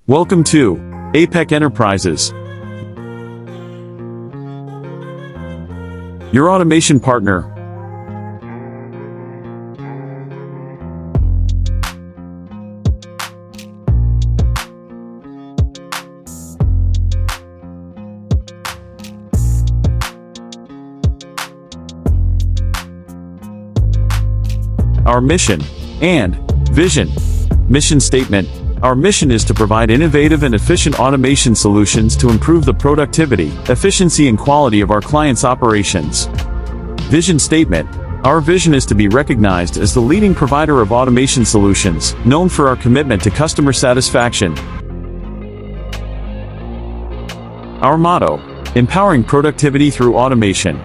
Welcome to APEC Enterprises, your automation partner. Our mission and vision. Mission statement. Our mission is to provide innovative and efficient automation solutions to improve the productivity, efficiency and quality of our clients' operations. Vision statement. Our vision is to be recognized as the leading provider of automation solutions, known for our commitment to customer satisfaction. Our motto: empowering productivity through automation.